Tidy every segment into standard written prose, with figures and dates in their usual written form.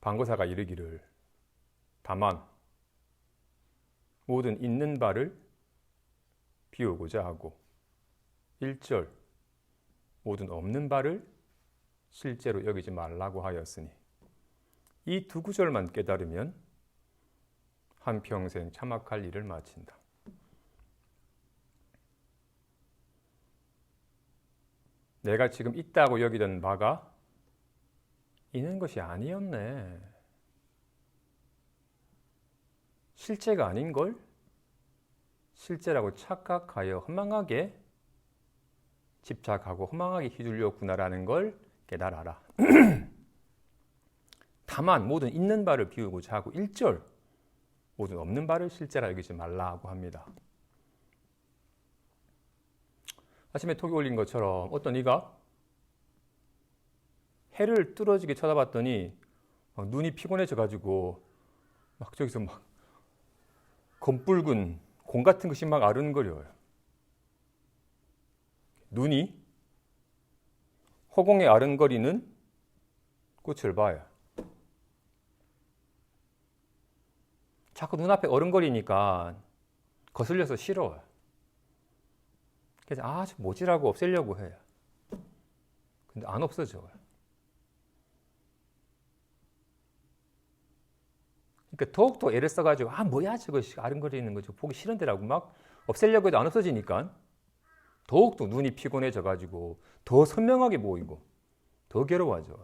방거사가 이르기를 다만 모든 있는 바를 비우고자 하고 1절 모든 없는 바를 실제로 여기지 말라고 하였으니 이 두 구절만 깨달으면 한평생 참악할 일을 마친다. 내가 지금 있다고 여기던 바가 있는 것이 아니었네. 실제가 아닌걸? 실제라고 착각하여 허망하게 집착하고 허망하게 휘둘렸구나라는 걸 깨달아라. 다만 모든 있는 바를 비우고자 하고 1절 모든 없는 바를 실제라 여기지 말라고 합니다. 아침에 톡이 올린 것처럼 어떤 이가 해를 뚫어지게 쳐다봤더니 막 눈이 피곤해져가지고 막 저기서 막 검붉은 공 같은 것이 막 아른거려요. 눈이 허공에 아른거리는 꽃을 봐요. 자꾸 눈앞에 어른거리니까 거슬려서 싫어요. 그래서 저 뭐지라고 없애려고 해요. 근데 안 없어져요. 그러니까 더욱더 애를 써가지고 뭐야 저것이 아른거리는 거죠. 보기 싫은데라고 막 없애려고 해도 안 없어지니까 더욱더 눈이 피곤해져가지고 더 선명하게 보이고 더 괴로워져.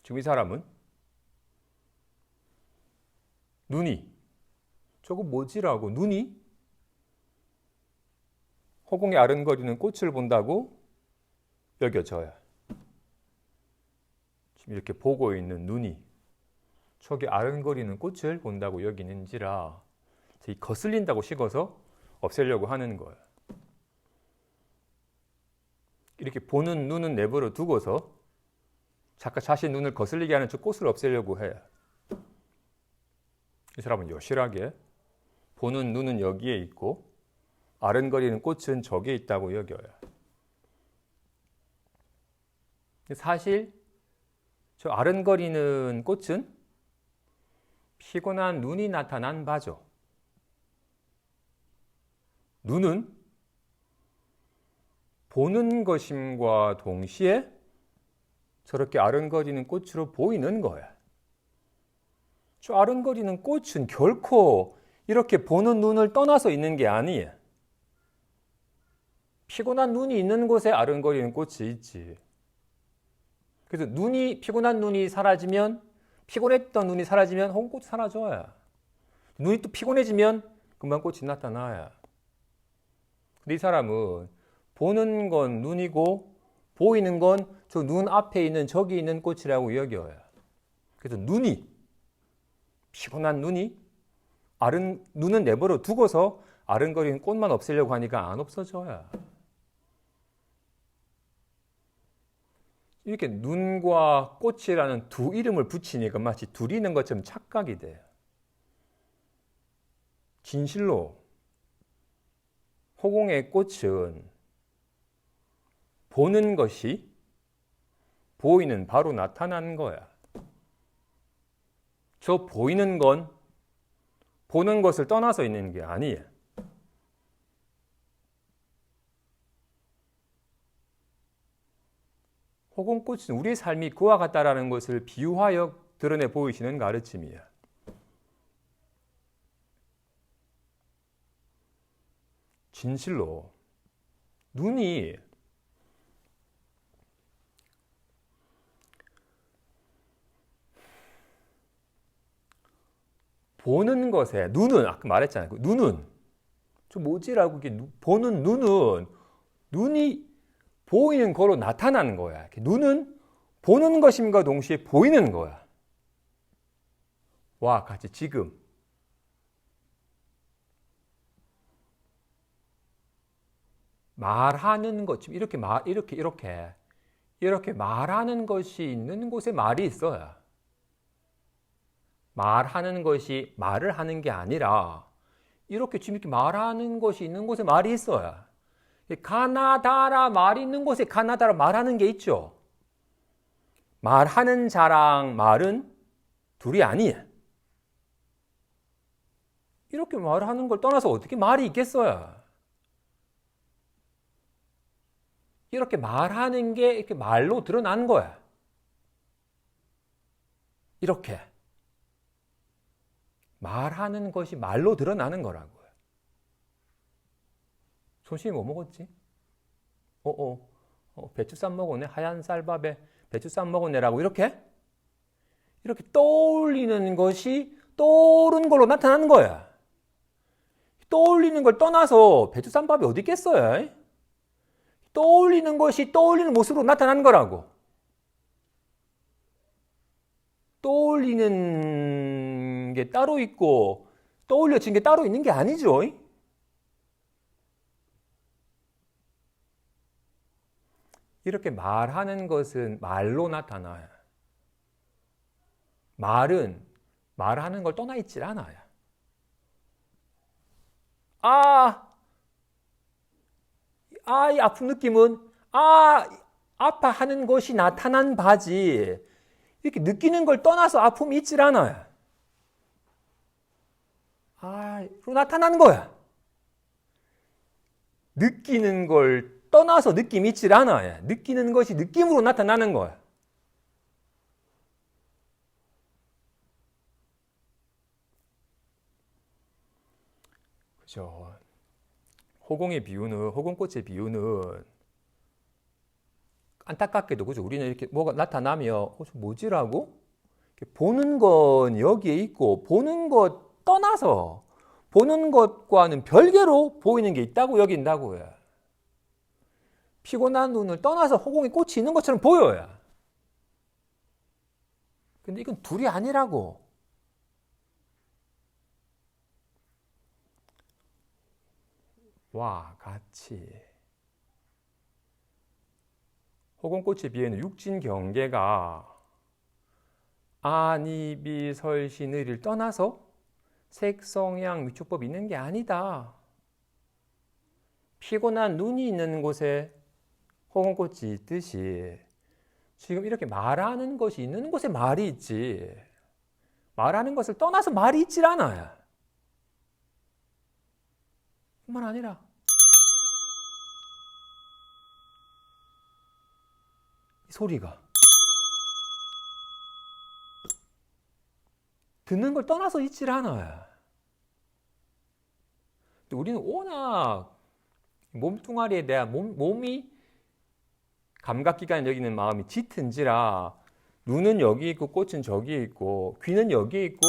지금 이 사람은 눈이 저거 뭐지라고 눈이 허공에 아른거리는 꽃을 본다고 여겨져요. 지금 이렇게 보고 있는 눈이 저기 아른거리는 꽃을 본다고 여기는지라 거슬린다고 식어서 없애려고 하는 거예요. 이렇게 보는 눈은 내버려 두고서 자신 눈을 거슬리게 하는 저 꽃을 없애려고 해요. 이 사람은 여실하게 보는 눈은 여기에 있고 아른거리는 꽃은 저기에 있다고 여겨요. 사실 저 아른거리는 꽃은 피곤한 눈이 나타난 바죠. 눈은 보는 것임과 동시에 저렇게 아른거리는 꽃으로 보이는 거야. 저 아른거리는 꽃은 결코 이렇게 보는 눈을 떠나서 있는 게 아니에요. 피곤한 눈이 있는 곳에 아른거리는 꽃이 있지. 그래서 피곤한 눈이 사라지면, 피곤했던 눈이 사라지면 홍꽃이 사라져요. 눈이 또 피곤해지면 금방 꽃이 나타나요. 근데 이 사람은 보는 건 눈이고 보이는 건 저 눈 앞에 있는 저기 있는 꽃이라고 여겨요. 그래서 피곤한 눈이 눈은 내버려 두고서 아른거리는 꽃만 없애려고 하니까 안 없어져요. 이렇게 눈과 꽃이라는 두 이름을 붙이니까 마치 둘이 있는 것처럼 착각이 돼요. 진실로 허공의 꽃은 보는 것이 보이는 바로 나타나는 거야. 저 보이는 건 보는 것을 떠나서 있는 게 아니에요. 허공꽃은 우리의 삶이 그와 같다라는 것을 비유하여 드러내 보이시는 가르침이에요. 진실로 눈이 보는 것에 눈은 아까 말했잖아요. 눈은 저 뭐지라고 보는 눈은 눈이 보이는 거로 나타나는 거야. 눈은 보는 것임과 동시에 보이는 거야. 와 같이 지금 말하는 것 지금 이렇게 말하는 것이 있는 곳에 말이 있어요. 말하는 것이 말을 하는 게 아니라 이렇게 지금 이렇게 말하는 것이 있는 곳에 말이 있어요. 가나다라 말이 있는 곳에 가나다라 말하는 게 있죠. 말하는 자랑 말은 둘이 아니야. 이렇게 말하는 걸 떠나서 어떻게 말이 있겠어요? 이렇게 말하는 게 이렇게 말로 드러난 거야. 이렇게. 말하는 것이 말로 드러나는 거라고요. 손심이 뭐 먹었지? 배추쌈 먹었네. 하얀 쌀밥에 배추쌈 먹었네라고 이렇게 떠올리는 것이 떠오른 걸로 나타나는 거야. 떠올리는 걸 떠나서 배추쌈밥이 어디 있겠어요? 떠올리는 것이 떠올리는 모습으로 나타나는 거라고. 떠올리는 게 따로 있고 떠올려진 게 따로 있는 게 아니죠. 이렇게 말하는 것은 말로 나타나요. 말은 말하는 걸 떠나 있질 않아요. 이 아픈 느낌은 아파하는 것이 나타난 바지 이렇게 느끼는 걸 떠나서 아픔이 있질 않아요. 로 나타나는 거야. 느끼는 걸 떠나서 느낌이 있질 않아요. 느끼는 것이 느낌으로 나타나는 거야. 그죠? 호공꽃의 비유는 안타깝게도 그죠? 우리는 이렇게 뭐가 나타나면 뭐지라고? 보는 건 여기에 있고 보는 것 떠나서 보는 것과는 별개로 보이는 게 있다고 여긴다고요. 피곤한 눈을 떠나서 호공에 꽃이 있는 것처럼 보여요. 근데 이건 둘이 아니라고. 와 같이 호공꽃의 비유는 육진 경계가 안이비 설신의를 떠나서 색성향 미축법이 있는 게 아니다. 피곤한 눈이 있는 곳에 호공꽃이 있듯이 지금 이렇게 말하는 것이 있는 곳에 말이 있지 말하는 것을 떠나서 말이 있질 않아요. 뿐만 아니라 이 소리가 듣는 걸 떠나서 있질 않아요. 우리는 워낙 몸뚱아리에 대한 몸이 감각기관을 여기는 마음이 짙은지라 눈은 여기 있고 꽃은 저기 있고 귀는 여기 있고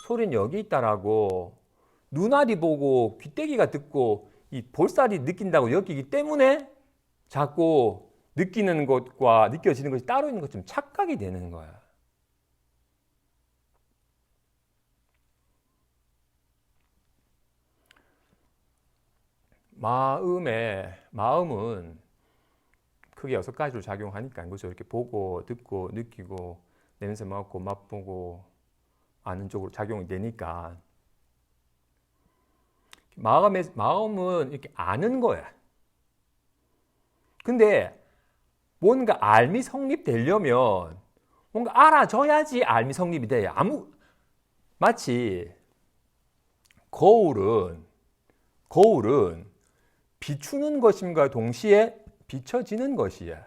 소리는 여기 있다라고 눈알이 보고 귀때기가 듣고 이 볼살이 느낀다고 여기기 때문에 자꾸 느끼는 것과 느껴지는 것이 따로 있는 것처럼 착각이 되는 거야. 마음은 크게 6가지로 작용하니까 그죠? 이렇게 보고 듣고 느끼고 냄새 맡고 맛보고 아는 쪽으로 작용이 되니까 마음은 이렇게 아는 거야. 근데 뭔가 알미 성립되려면 뭔가 알아줘야지 알미 성립이 돼요. 마치 거울은 비추는 것임과 동시에 비춰지는 것이야.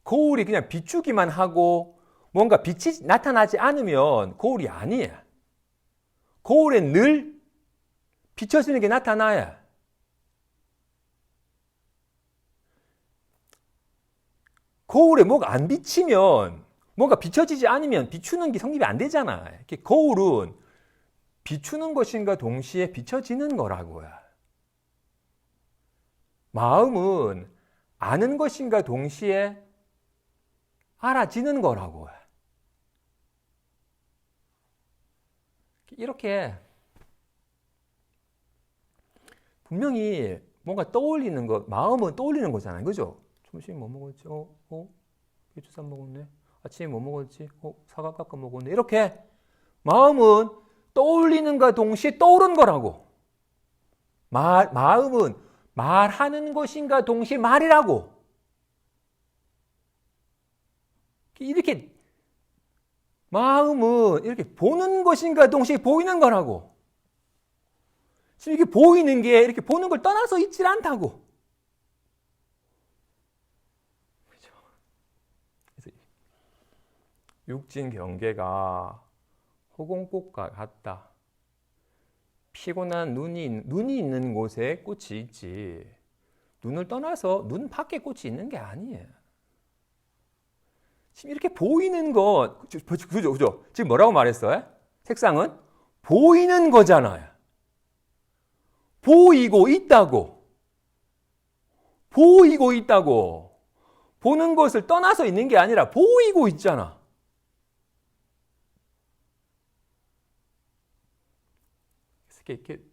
거울이 그냥 비추기만 하고 뭔가 빛이 나타나지 않으면 거울이 아니야. 거울엔 늘 비춰지는 게 나타나야. 거울에 뭐가 안 비치면 뭔가 비춰지지 않으면 비추는 게 성립이 안 되잖아. 이렇게 거울은 비추는 것인가 동시에 비춰지는 거라고요. 마음은 아는 것인가 동시에 알아지는 거라고요. 이렇게 분명히 뭔가 떠올리는 것, 마음은 떠올리는 거잖아요. 그죠? 점심 뭐 먹었지? 배추쌈 먹었네. 아침에 뭐 먹었지? 사과 깎아 먹었네. 이렇게 마음은 떠올리는가 동시에 떠오른 거라고. 마음은 말하는 것인가 동시에 말이라고. 이렇게 마음은 이렇게 보는 것인가 동시에 보이는 거라고. 지금 이렇게 보이는 게 이렇게 보는 걸 떠나서 있질 않다고. 그렇죠? 그래서 육진 경계가 호공꽃과 같다. 피곤한 눈이 있는 곳에 꽃이 있지. 눈을 떠나서 눈 밖에 꽃이 있는 게 아니에요. 지금 이렇게 보이는 것, 그죠? 지금 뭐라고 말했어요? 색상은 보이는 거잖아요. 보이고 있다고. 보이고 있다고. 보는 것을 떠나서 있는 게 아니라 보이고 있잖아. 이렇게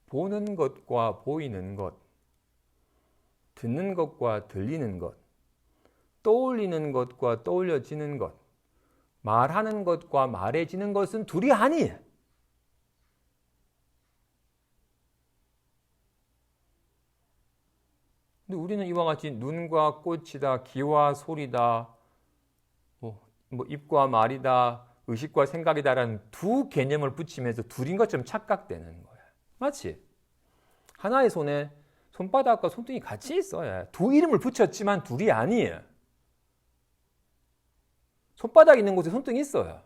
보는 것과 보이는 것, 듣는 것과 들리는 것, 떠올리는 것과 떠올려지는 것, 말하는 것과 말해지는 것은 둘이 아니에요. 근데 우리는 이와 같이 눈과 꽃이다, 귀와 소리다, 뭐 입과 말이다, 의식과 생각이다라는 두 개념을 붙이면서 둘인 것처럼 착각되는 거야. 맞지? 하나의 손에 손바닥과 손등이 같이 있어요. 두 이름을 붙였지만 둘이 아니에요. 손바닥 있는 곳에 손등이 있어요.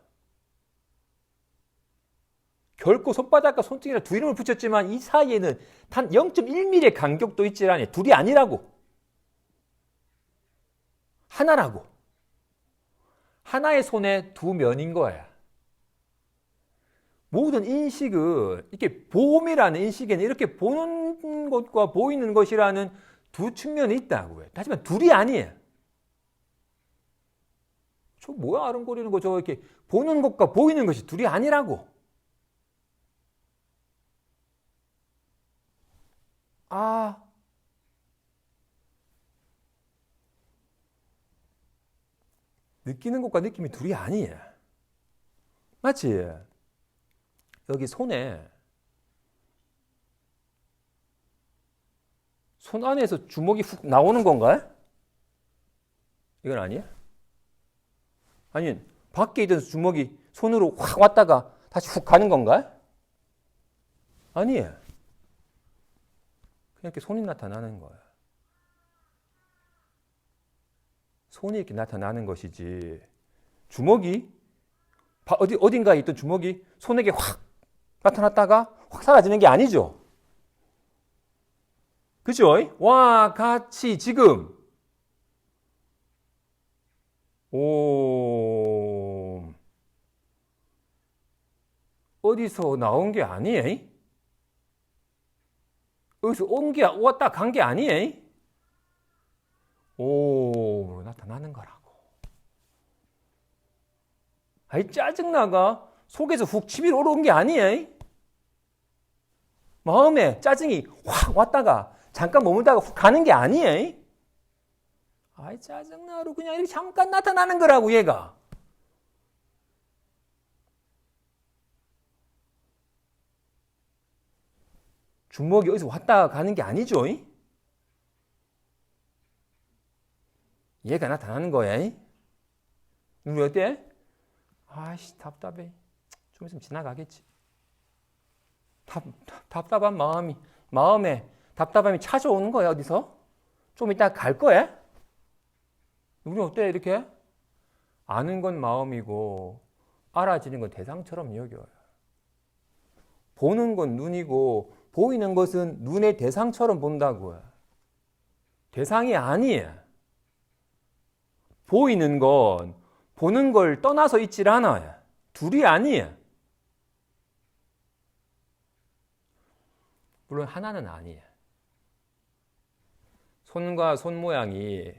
결코 손바닥과 손등이라 두 이름을 붙였지만 이 사이에는 단 0.1mm의 간격도 있지 않니. 둘이 아니라고. 하나라고. 하나의 손에 두 면인 거야. 모든 인식은 이렇게 보험이라는 인식에는 이렇게 보는 것과 보이는 것이라는 두 측면이 있다고요. 하지만 둘이 아니에요. 저 뭐야 아른거리는 거 저거 이렇게 보는 것과 보이는 것이 둘이 아니라고. 느끼는 것과 느낌이 둘이 아니에요. 맞지? 여기 손에 손 안에서 주먹이 훅 나오는 건가요? 이건 아니야? 아니면 밖에 있던 주먹이 손으로 확 왔다가 다시 훅 가는 건가요? 아니에요. 그냥 이렇게 손이 나타나는 거예요. 손이 이렇게 나타나는 것이지 주먹이 어딘가에 있던 주먹이 손에게 확 나타났다가 확 사라지는 게 아니죠. 그죠? 와 같이 지금 어디서 나온 게 아니에요? 여기서 온 게 왔다 간 게 아니에요? 나타나는 거라고. 아이 짜증나가 속에서 훅 치밀어 오른 게 아니에요? 마음에 짜증이 확 왔다가 잠깐 머물다가 훅 가는 게 아니에요? 아이 짜증나로 그냥 이렇게 잠깐 나타나는 거라고 얘가. 주먹이 어디서 왔다 가는 게 아니죠? 얘가 나타나는 거야. 눈이 어때? 아이씨 답답해. 좀 있으면 지나가겠지. 답답한 마음에 답답함이 찾아오는 거야. 어디서? 좀 이따 갈 거야. 우리 어때? 이렇게 아는 건 마음이고 알아지는 건 대상처럼 여겨요. 보는 건 눈이고 보이는 것은 눈의 대상처럼 본다고요. 대상이 아니에요. 보이는 건 보는 걸 떠나서 있질 않아요. 둘이 아니에요. 물론 하나는 아니에요. 손과 손 모양이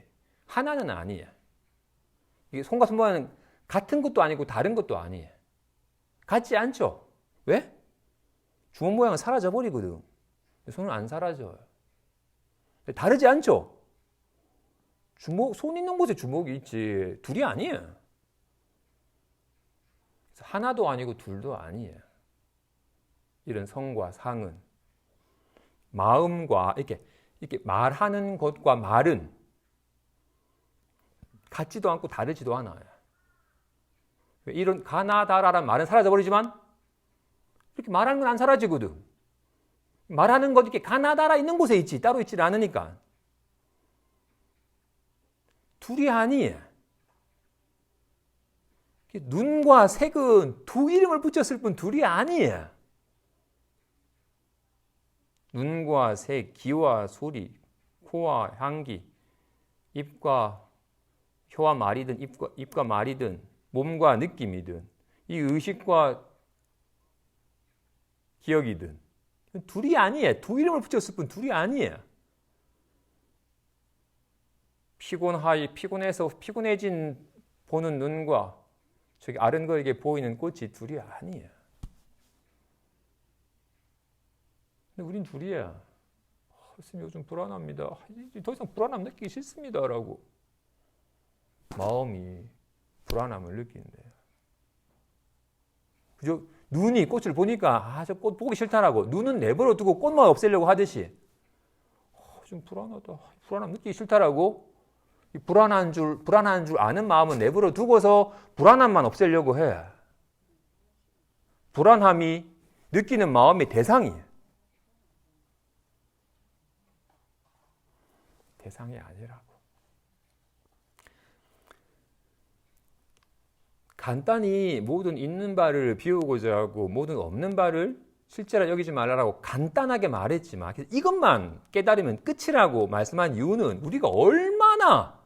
하나는 아니에요. 이게 손과 손 모양은 같은 것도 아니고 다른 것도 아니에요. 같지 않죠? 왜? 주먹 모양은 사라져 버리거든. 손은 안 사라져요. 다르지 않죠? 손 있는 곳에 주먹이 있지. 둘이 아니에요. 하나도 아니고 둘도 아니에요. 이런 성과 상은 마음과 이렇게 말하는 것과 말은 같지도 않고 다르지도 않아요. 이런 가나다라란 말은 사라져버리지만 이렇게 말하는 건 안 사라지거든. 말하는 것 이렇게 가나다라 있는 곳에 있지 따로 있지 않으니까. 둘이 아니에요. 눈과 색은 두 이름을 붙였을 뿐 둘이 아니에요. 눈과 색, 귀와 소리, 코와 향기, 입과 혀와 말이든 입과 말이든 몸과 느낌이든 이 의식과 기억이든 둘이 아니에요. 두 이름을 붙였을 뿐 둘이 아니에요. 피곤해서 피곤해진 보는 눈과 저기 아른거리게 보이는 꽃이 둘이 아니에요. 근데 우린 둘이야. 선생님 요즘 불안합니다. 더 이상 불안함 느끼기 싫습니다. 라고 마음이 불안함을 느낀대요. 그죠? 눈이 꽃을 보니까 저 꽃 보기 싫다라고 눈은 내버려 두고 꽃만 없애려고 하듯이 좀 불안하다. 불안함 느끼기 싫다라고 불안한 줄 아는 마음은 내버려 두고서 불안함만 없애려고 해. 불안함이 느끼는 마음의 대상이에요. 대상이 아니라고. 간단히 모든 있는 바를 비우고자 하고 모든 없는 바를 실제로 여기지 말라라고 간단하게 말했지만 이것만 깨달으면 끝이라고 말씀한 이유는 우리가 얼마나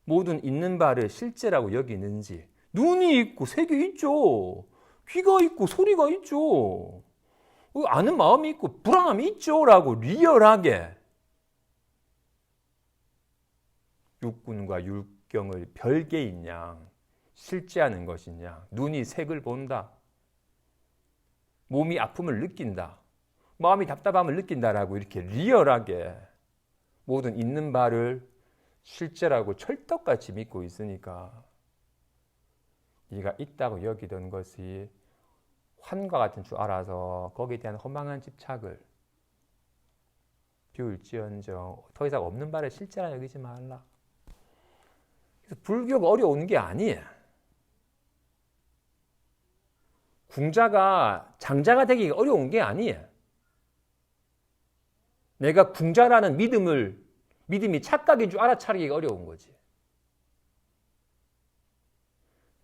모든 있는 바를 실제라고 여기는지. 눈이 있고 색이 있죠. 귀가 있고 소리가 있죠. 아는 마음이 있고 불안함이 있죠. 라고 리얼하게 육군과 율경을 별개인 양 실제하는 것이냐. 눈이 색을 본다. 몸이 아픔을 느낀다. 마음이 답답함을 느낀다라고 이렇게 리얼하게 모든 있는 바를 실제라고 철떡같이 믿고 있으니까 네가 있다고 여기던 것이 환과 같은 줄 알아서 거기에 대한 허망한 집착을 비울지언정 더 이상 없는 바를 실제라 여기지 말라. 그래서 불교가 어려운 게 아니에요. 궁자가 장자가 되기가 어려운 게 아니에요. 내가 궁자라는 믿음이 착각인 줄 알아차리기가 어려운 거지.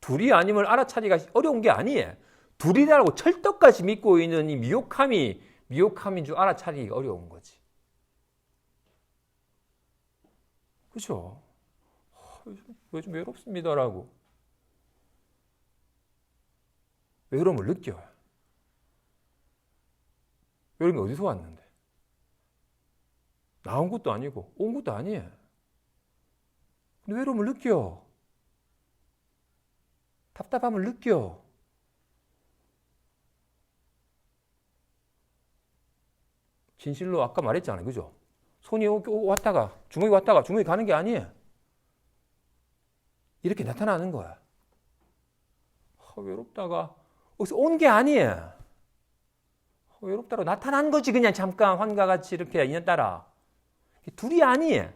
둘이 아님을 알아차리기가 어려운 게 아니에요. 둘이라고 철떡같이 믿고 있는 이 미혹함인 줄 알아차리기가 어려운 거지. 그렇죠? 요즘 외롭습니다라고. 외로움을 느껴요. 외로움이 어디서 왔는데? 나온 것도 아니고 온 것도 아니에요. 근데 외로움을 느껴. 답답함을 느껴. 진실로 아까 말했잖아요. 그죠? 손이 왔다가 주먹이 가는 게 아니에요. 이렇게 나타나는 거야. 외롭다가 어디서 온 게 아니에요. 외롭다고 나타난 거지. 그냥 잠깐 환과 같이 이렇게 인연따라. 둘이 아니에요.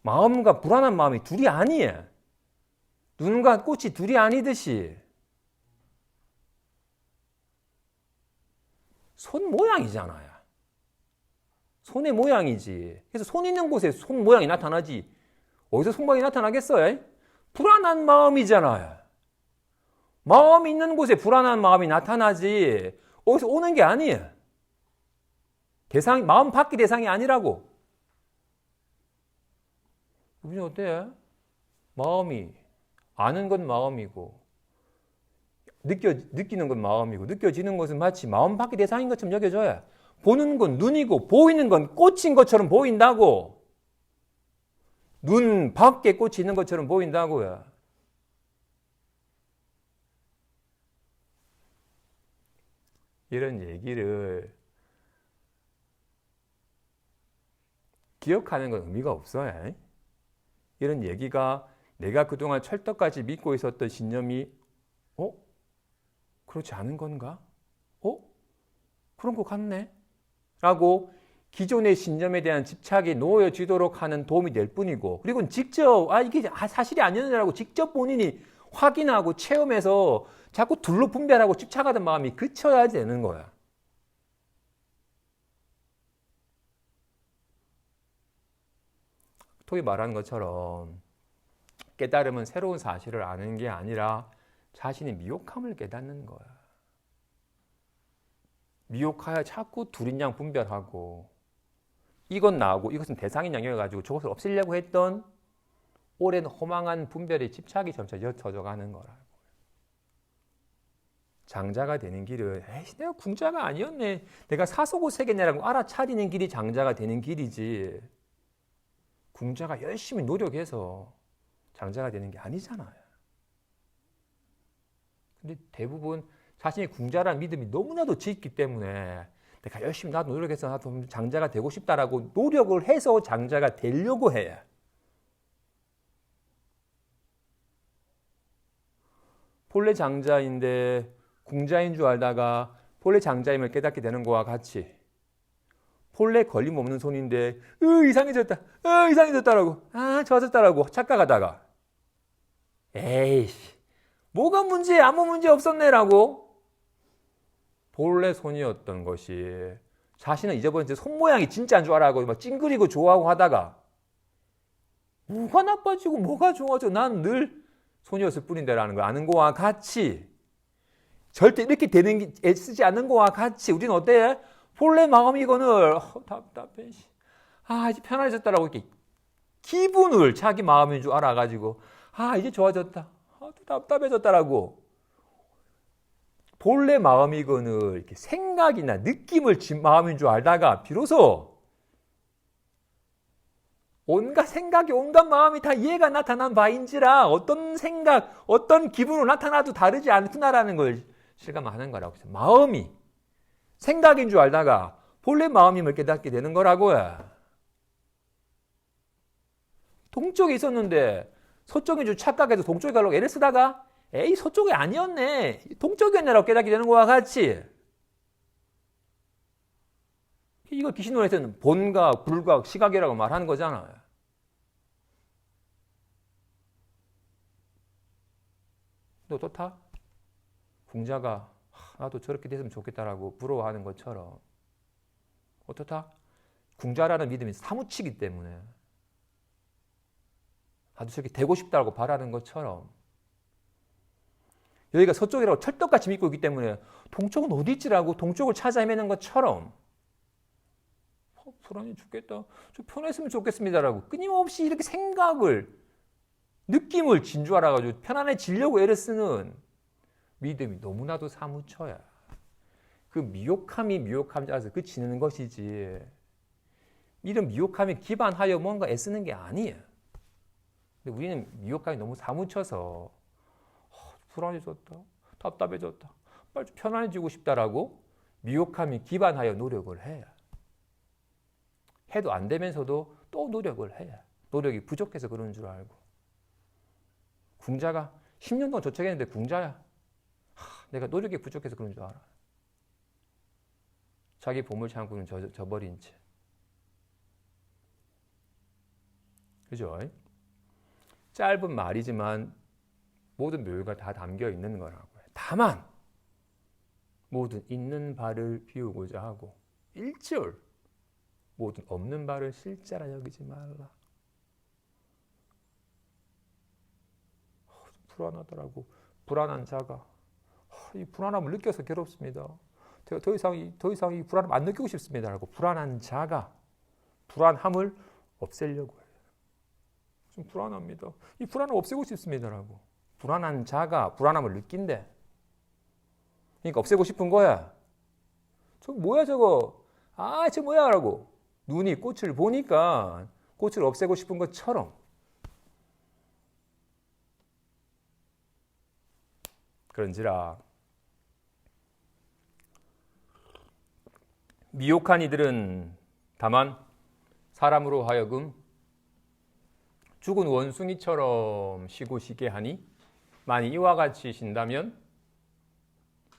마음과 불안한 마음이 둘이 아니에요. 눈과 꽃이 둘이 아니듯이 손 모양이잖아요. 손의 모양이지. 그래서 손 있는 곳에 손 모양이 나타나지. 어디서 손 모양이 나타나겠어요? 불안한 마음이잖아요. 마음이 있는 곳에 불안한 마음이 나타나지. 어디서 오는 게 아니에요. 마음 밖의 대상이 아니라고. 우리 어때? 마음이 아는 건 마음이고 느끼는 건 마음이고 느껴지는 것은 마치 마음 밖의 대상인 것처럼 여겨져야 보는 건 눈이고 보이는 건 꽃인 것처럼 보인다고. 눈 밖에 꽃이 있는 것처럼 보인다고요. 이런 얘기를 기억하는 건 의미가 없어요. 이런 얘기가 내가 그동안 철떡까지 믿고 있었던 신념이 그렇지 않은 건가? 그런 것 같네? 라고 기존의 신념에 대한 집착이 놓여지도록 하는 도움이 될 뿐이고, 그리고 직접 이게 사실이 아니었느라고 직접 본인이 확인하고 체험해서 자꾸 둘로 분별하고 집착하던 마음이 그쳐야 되는 거야. 톡이 말하는 것처럼 깨달음은 새로운 사실을 아는 게 아니라 자신의 미혹함을 깨닫는 거야. 미혹하여 자꾸 둘인 양 분별하고, 이건 나하고 이것은 대상인 양이어가지고 저것을 없애려고 했던 오랜 허망한 분별의 집착이 점차 옅어져 가는 거라고. 장자가 되는 길은 내가 궁자가 아니었네, 내가 사소고세계냐라고 알아차리는 길이 장자가 되는 길이지, 궁자가 열심히 노력해서 장자가 되는 게 아니잖아요. 근데 대부분 자신이 궁자라는 믿음이 너무나도 짙기 때문에 내가 열심히 나도 노력해서 나도 장자가 되고 싶다라고 노력을 해서 장자가 되려고 해. 본래 장자인데 궁자인 줄 알다가 본래 장자임을 깨닫게 되는 거와 같이, 본래 걸림없는 손인데 이상해졌다, 이상해졌다라고, 좋아졌다라고 착각하다가 에이씨 뭐가 문제, 아무 문제 없었네라고 본래 손이었던 것이 자신은 잊어버린 손 모양이 진짜인 줄 알고 막 찡그리고 좋아하고 하다가 뭐가 나빠지고 뭐가 좋아져, 난 늘 손이었을 뿐인데라는 걸 아는 거와 같이, 절대 이렇게 되는 게 애쓰지 않는 거와 같이 우리는 어때? 본래 마음이거늘 답답해, 이제 편안해졌다라고 이렇게 기분을 자기 마음인 줄 알아가지고 이제 좋아졌다, 답답해졌다라고 본래 마음이거늘 이렇게 생각이나 느낌을 마음인 줄 알다가 비로소 온갖 생각이 온갖 마음이 다 이해가 나타난 바인지라 어떤 생각, 어떤 기분으로 나타나도 다르지 않구나라는 걸 실감하는 거라고. 마음이 생각인 줄 알다가 본래 마음임을 깨닫게 되는 거라고요. 동쪽에 있었는데 서쪽인 줄 착각해서 동쪽에 가려고 애를 쓰다가 서쪽이 아니었네, 동쪽이었네라고 깨닫게 되는 거와 같이, 이거 귀신론에서는 본각, 불각, 시각이라고 말하는 거잖아요. 너 어떻다? 궁자가 나도 저렇게 됐으면 좋겠다라고 부러워하는 것처럼, 어떻다? 궁자라는 믿음이 사무치기 때문에 나도 저렇게 되고 싶다고 바라는 것처럼, 여기가 서쪽이라고 철떡같이 믿고 있기 때문에 동쪽은 어디 있지라고 동쪽을 찾아 헤매는 것처럼, 불안해 죽겠다, 좀 편했으면 좋겠습니다라고 끊임없이 이렇게 생각을, 느낌을 진 줄 알아가지고 편안해지려고 애를 쓰는 믿음이 너무나도 사무쳐야 그 미혹함이 미혹함 따라서 그치는 것이지, 이런 미혹함에 기반하여 뭔가 애쓰는 게 아니에요. 근데 우리는 미혹함이 너무 사무쳐서 불안해졌다, 답답해졌다, 빨리 좀 편안해지고 싶다라고 미혹함이 기반하여 노력을 해야, 해도 안 되면서도 또 노력을 해야, 노력이 부족해서 그런 줄 알고. 궁자가 10년 동안 저축했는데 궁자야, 내가 노력이 부족해서 그런 줄 알아. 자기 보물창고는 저버린 채. 그죠? 짧은 말이지만 모든 묘유가 다 담겨 있는 거라고요. 다만 모든 있는 바를 비우고자 하고, 1절 모든 없는 바를 실자라 여기지 말라. 불안하더라고. 불안한 자가, 이 불안함을 느껴서 괴롭습니다. 더 이상 이 불안함 안 느끼고 싶습니다라고 불안한 자가 불안함을 없애려고 해요. 좀 불안합니다, 이 불안을 없애고 싶습니다라고 불안한 자가 불안함을 느낀대. 그러니까 없애고 싶은 거야. 저 뭐야 저거, 저 뭐야 라고 눈이 꽃을 보니까 꽃을 없애고 싶은 것처럼, 그런지라 미혹한 이들은 다만 사람으로 하여금 죽은 원숭이처럼 쉬고 쉬게 하니, 만일 이와 같이 쉰다면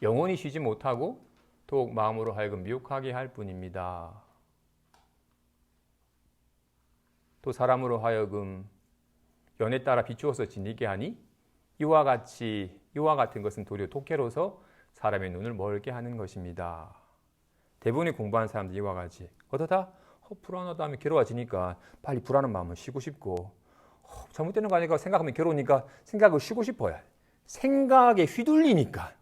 영원히 쉬지 못하고 더욱 마음으로 하여금 미혹하게 할 뿐입니다. 또 사람으로 하여금 연에 따라 비추어서 지니게 하니 이와 같은 것은 도리어 독해로서 사람의 눈을 멀게 하는 것입니다. 대부분이 공부하는 사람들이 이와 같이 어떠다? 불안하다 하면 괴로워지니까 빨리 불안한 마음을 쉬고 싶고 잘못되는 거 아니까 생각하면 괴로우니까 생각을 쉬고 싶어요. 생각에 휘둘리니까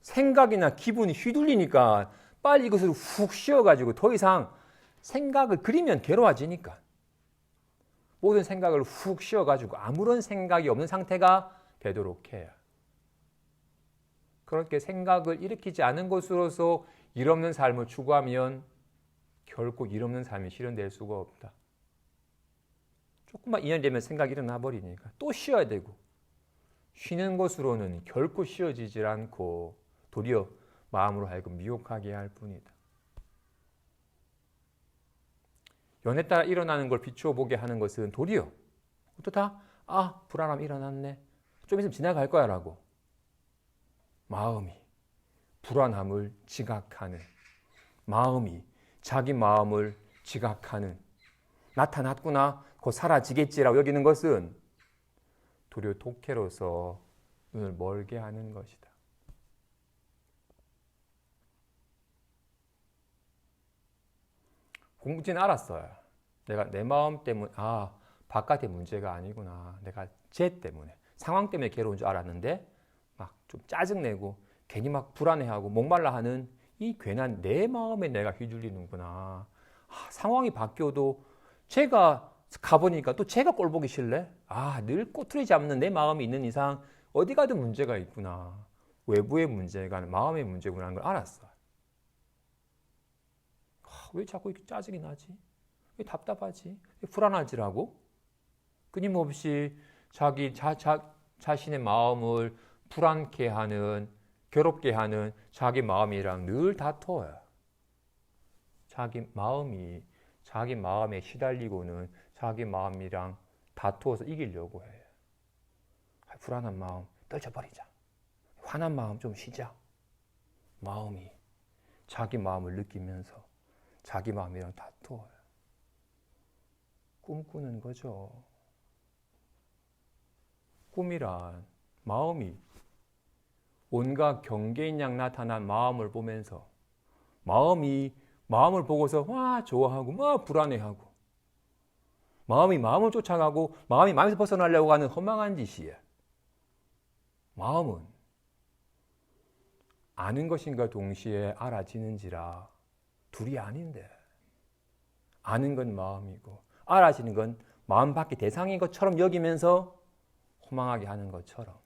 생각이나 기분이 휘둘리니까 빨리 이것을 훅 쉬어가지고 더 이상 생각을 그리면 괴로워지니까 모든 생각을 훅 쉬어가지고 아무런 생각이 없는 상태가 되도록 해요. 그렇게 생각을 일으키지 않은 것으로서 일 없는 삶을 추구하면 결코 일 없는 삶이 실현될 수가 없다. 조금만 인연되면 생각이 일어나 버리니까 또 쉬어야 되고 쉬는 것으로는 결코 쉬어지질 않고 도리어 마음으로 하여금 미혹하게 할 뿐이다. 연에 따라 일어나는 걸 비추어 보게 하는 것은 도리어 어떠다? 불안함 일어났네. 좀 있으면 지나갈 거야 라고 마음이 불안함을 지각하는 마음이 자기 마음을 지각하는 나타났구나 곧 사라지겠지라고 여기는 것은 도리어 독해로서 눈을 멀게 하는 것이다. 공부지는 알았어요. 내가 내 마음 때문에 바깥의 문제가 아니구나. 내가 쟤 때문에 상황 때문에 괴로운 줄 알았는데 막 좀 짜증내고 괜히 막 불안해하고 목말라 하는 이 괜한 내 마음에 내가 휘둘리는구나. 상황이 바뀌어도 제가 가보니까 또 제가 꼴보기 싫네. 늘 꼬투리 잡는 내 마음이 있는 이상 어디 가든 문제가 있구나. 외부의 문제가 아니라 마음의 문제구나 하는 걸 알았어. 왜 자꾸 이렇게 짜증이 나지? 왜 답답하지? 왜 불안하지라고? 끊임없이 자기 자신의 마음을 불안케 하는 괴롭게 하는 자기 마음이랑 늘 다퉈요. 자기 마음에 시달리고는 자기 마음이랑 다투어서 이기려고 해요. 불안한 마음 떨쳐버리자. 화난 마음 좀 쉬자. 마음이 자기 마음을 느끼면서 자기 마음이랑 다투어요. 꿈꾸는 거죠. 꿈이란 마음이 온갖 경계인 양 나타난 마음을 보면서 마음을 보고서 좋아하고 불안해하고 마음이 마음을 쫓아가고 마음이 마음에서 벗어나려고 하는 허망한 짓이에요. 마음은 아는 것인가 동시에 알아지는지라 둘이 아닌데 아는 건 마음이고 알아지는 건 마음 밖의 대상인 것처럼 여기면서 허망하게 하는 것처럼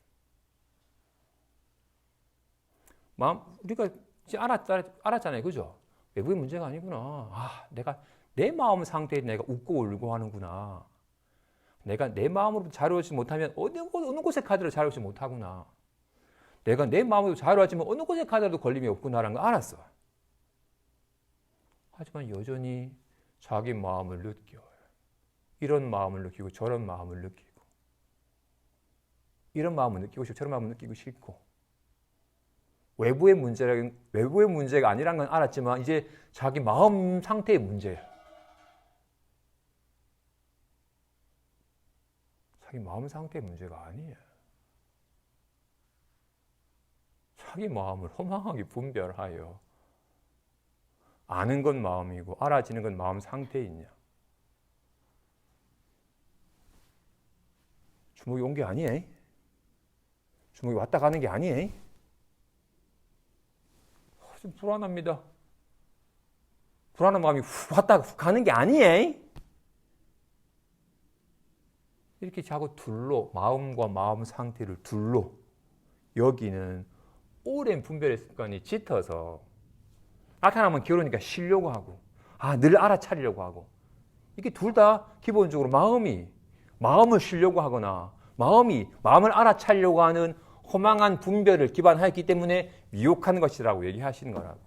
우리가 이제 알았잖아요. 그죠? 외부의 문제가 아니구나. 내가 내 마음 상태에 내가 웃고 울고 하는구나. 내가 내 마음으로 자유하지 못하면 어느 곳의 카드로 자유하지 못하구나. 내가 내 마음으로 자유하지만 어느 곳의 카드라도 걸림이 없구나라는 걸 알았어. 하지만 여전히 자기 마음을 느껴요. 이런 마음을 느끼고 저런 마음을 느끼고 이런 마음을 느끼고 싶고 저런 마음을 느끼고 싶고 외부의 문제가 아니란 건 알았지만 이제 자기 마음 상태의 문제예요. 자기 마음 상태의 문제가 아니에요. 자기 마음을 허망하게 분별하여 아는 건 마음이고 알아지는 건 마음 상태이냐. 주먹이 온 게 아니에요. 주먹이 왔다 가는 게 아니에요. 좀 불안합니다. 불안한 마음이 왔다 가는 게 아니에요. 이렇게 자꾸 마음과 마음 상태를 여기는 오랜 분별의 습관이 짙어서 나타나면 괴로우니까 쉬려고 하고 늘 알아차리려고 하고 이게 둘 다 기본적으로 마음을 쉬려고 하거나 마음을 알아차리려고 하는 허망한 분별을 기반하였기 때문에 미혹하는 것이라고 얘기하시는 거라고.